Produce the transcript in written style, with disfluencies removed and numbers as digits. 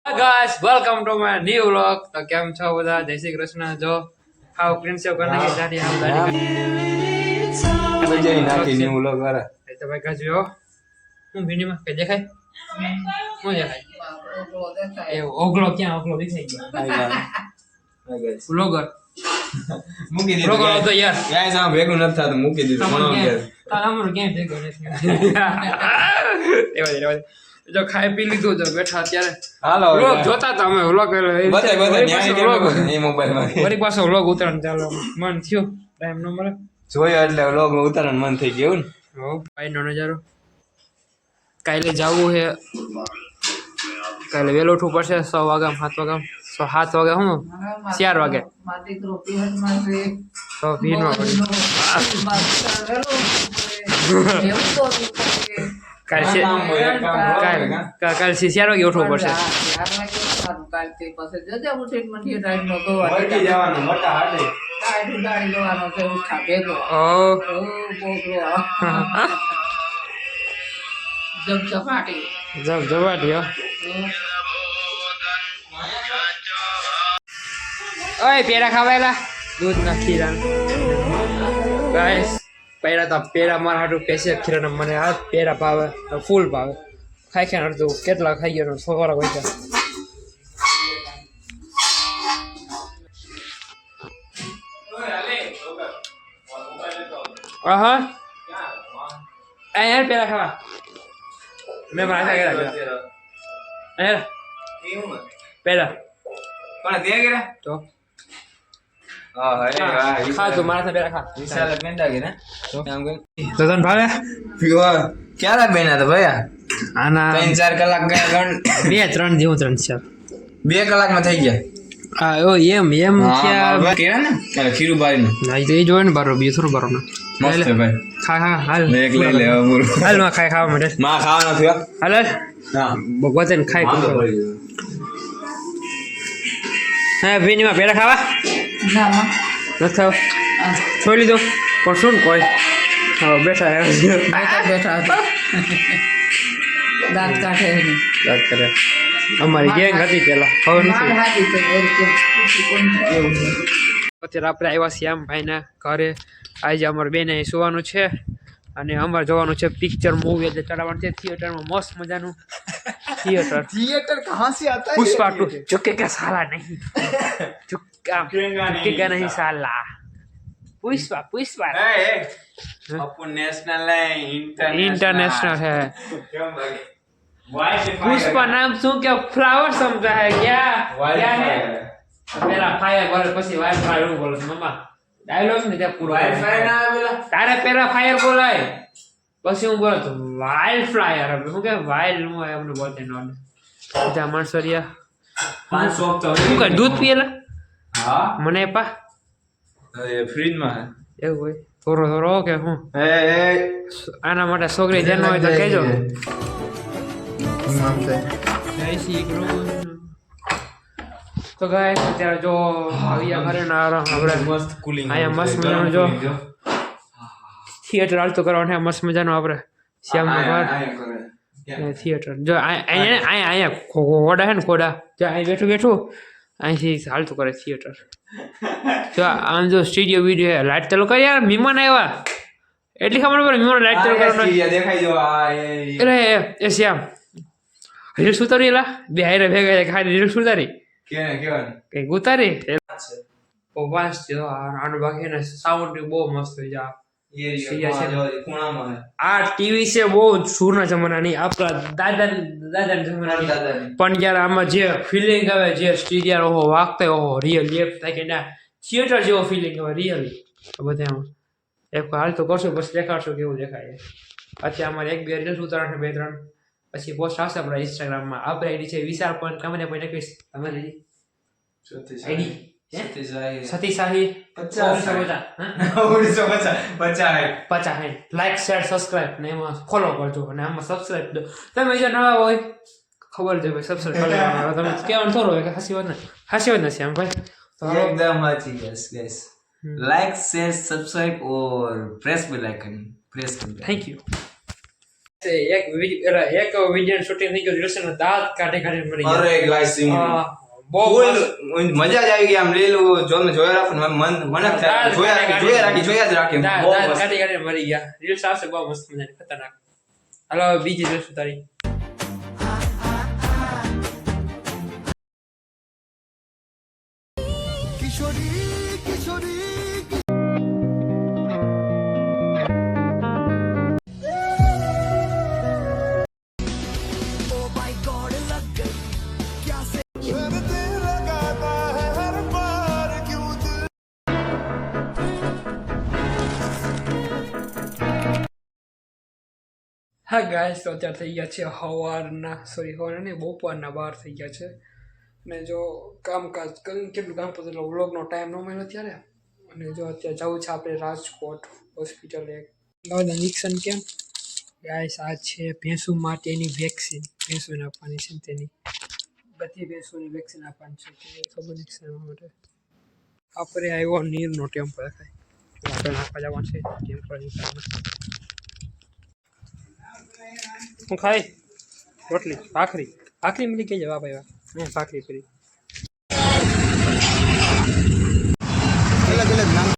Guys welcome to my new vlog. તો કેમ છો બધા? જય શ્રી કૃષ્ણ. જો હાવ પ્રિન્સિપ કરને કે દાઢી હાવ દાઢી જઈ નાખી ન્યુ વ્લોગ વાળા તો ભાઈ કાજો હું વિડીયોમાં કે દેખાય હું દેખાય એ ઓગળો ક્યાં ઓગળો દેખાઈ ગયો વ્લોગર મૂકી દીધું વ્લોગર તો યાર ગાઈસ આ ભેગું નથી થતું મૂકી દીધું તમારું મને ક્યાં તમારું ક્યાં ભેગો નથી એવા જો ખાઈ પી લીધું તો બેઠા અત્યારે હાલો વ્લોગ જોતા હતા અમે વ્લોગ બધા ન્યાય એ મોબાઈલ માં વળી પાછો વ્લોગ ઉતરણ ચાલો મન થયું ટાઈમ ન મળે જોયો એટલે વ્લોગ ઉતારવાનું મન થઈ ગયું ને હો ભાઈનો નજારો કાલે જવું છે કાલે વહેલું ઉઠવું પડશે 100 વાગ્યા 7 વાગ્યા 7 વાગે હું 4 વાગે તો ભીનો કાલે 4 વાગે ઉઠવું પડશે જવાનું મોટા હાટે જવાટી ઓય પેરા ખાવાયેલા દૂધ ના ખીરા ગાઈસ પેરા તો પેરા મારા હાટું પેસે ખીરા મને આ પેરા ભાવે ફૂલ ભાવે ખાઈ ખાઈ અડધું કેટલા ખાઈ ગયો સવારા હોય હા અહીંયા પેલા ખાવા મેં માથા કર્યા અહીંયા પેલા પણ દે ગેરા તો હા હે ખા તું મારા પેલા ખા વિશાલ પેંડા ગેરા તો કામ કર તો તને ભાવે પીવા ક્યારે બેના તો ભયા આના 3-4 કલાક ગયા ગણ 2-3 જેવું 3 છે 2 કલાકમાં થઈ ગયા હા ઓ એમ ક્યાં કેરા ને કાલે ખીરું બારીનું ના એ જોવે ને બારો બી થોડું બારો ના મસ્ત છે ભાઈ ખા ખા હાલ એક લઈ લે પૂરું હાલ માં ખાઈ ખાવા માટે માં ખાવાનો થયો હાલ હા ભગવતન ખાઈ માં તો કું પડી હા ભીનીમાં પેલા ખાવા નથી ખાવ છોડી લીધો પણ શું કોઈ હા બેઠા દાંત કાઢે વાત કરે અમારી ગેંગ હતી પેલા ખબર નથી અત્યારે આપણે આવ્યા શ્યામભાઈના ઘરે આજે અમારે બેને અહીં સુવાનું છે અને અમારે જવાનું છે પિક્ચર મૂવી એટલે ચડાવવાનું છે થિયેટરમાં મસ્ત મજાનું थिएटर कहाँ से आता है पुष्पा 2 झुकेगा साला नहीं झुकेगा नहीं साला पुष्पा अपन नेशनल है इंटरनेशनल है पुष्पा नाम શું કે ફ્લાવર સમજા है क्या क्या है પેલા ફાયર બોલે પછી વાઇલ્ડ ફાયર બોલે મમ્મા ડાયલોગ ને ત્યાં પૂરો वाईफाई ना बोला તારે પેલા ફાયર બોલાય પછી હું બોલો તો વાઇલ્ડ ફ્લાયર શું કે વાઇલ્ડ હું એમને બોલતે નો ત્યાં માણસો રહ્યા 500 तो શું કે દૂધ પીએલા हाँ મને પા ये फ्रिज में है એવું હોય થોડો કે હું ए આના માટે છોકરી જન્મ હોય તો કહેજો नाम से જય શ્રી કૃષ્ણ તો ગાઈસ અત્યારે જો આવ્યા ઘરે ના આપણે मस्त कूलिंग અહીંયા મસ્ત મજાનું જો થિયેટર હાલતું કરવાનું છે મસ્ત મજાનું આપણે શ્યામનું ઘર થિયેટર જો અહીંયા ખોડા છે ને ખોડા જો અહીં બેઠું અહીંથી હાલતું કરે થિયેટર જો આમ જો સ્ટુડિયો વિડીયો લાઇટ ચાલુ કરી યાર મહેમાન આવ્યા એટલી ખબર પડે મહેમાન લાઇટ ચાલુ કરવાનું देखाई जो અરે એ શ્યામ રીલ્સ ઉતારેલા બે હારે ભેગા ખાલી રીલ્સ ઉતારી કઈક ઉતારી વાસ જો આનું બાકી ને સાઉન્ડ બહુ મસ્ત હોય જા આ ટીવી છે બહુ જૂના જમાનાની આપણા દાદા જમાનાની પણ યાર આમાં જે ફિલિંગ આવે જે સ્ટીરિયર ઓહો વાગતા ઓહો રિયલ એપ થાય કે ના થિયેટર જેવો ફિલિંગ આવે રિયલી બધામાં એક હાલ તો કરશું પછી દેખાડશું કેવું દેખાય અત્યારે અમારે 1-2 રીલ્સ ઉતારવાનું 2-3 પછી પોસ્ટ આવશે આપણા ઇન્સ્ટાગ્રામમાં આપણે આઈડી છે વિશાલ પોઈન્ટ કમેન્ટ પોઈન્ટ એકવીસ તમારી આઈડી સતીશાહી 50 લાઈક શેર સબસ્ક્રાઇબ ને એમાં ફોલો કરજો અને આમાં સબસ્ક્રાઇબ દો તમે જો નવા હોય ખબર છે ભાઈ સબસ્ક્રાઇબ કરી લેવાનું તમે કેવાનું થોડું હોય કે હાસી વાત નથી આમ ભાઈ एकदम अच्छी yes yes like share subscribe और प्रेस बेल आइकन प्रेस कर थैंक यू તે એક વિડિયો શૂટિંગ થઈ ગયું રિલેશન દાંત કાઢે કાઢે મરી ગયા અરે ગાઈસ હા, બહુ ફૂલ મસ્ત. મજા જ આવી ગઈ આમ લીલું જોયા રાખો ને મન મને જ થાય. જોયા જ રાખી બહુ દાંત મસ્ત. કાઢી કાઢી મરી ગયા રીલ્સ આવશે બહુ મસ્ત મજાની ખતરનાક. હાલો હવે બીજી જોશું તારી. હા ગાઈસ તો અત્યારે થઈ ગયા છે સવારના નહીં બપોરના 12 થઈ ગયા છે અને જો કામકાજ કરીને કેટલું કામ પતું એટલે વ્લોગનો ટાઈમ ન મળ્યો ત્યારે અને જો અત્યારે જવું છે આપણે રાજકોટ હોસ્પિટલ એક ઇન્જેક્શન કેમ ગાઈસ આ છે ભેંસુ માટેની વેક્સિન ભેંસુને આપવાની છે તેની બધી ભેંસોની વેક્સિન આપવાની છે કે ખબર નહીં શેના માટે આપણે આવ્યો નીરનો ટેમ્પો દેખાય આપણે નાખવા જવાનું છે ટેમ્પો હું ખાઈ રોટલી ભાખરી મળી ગઈ જવાબ આવ્યા મેં ભાખરી કરી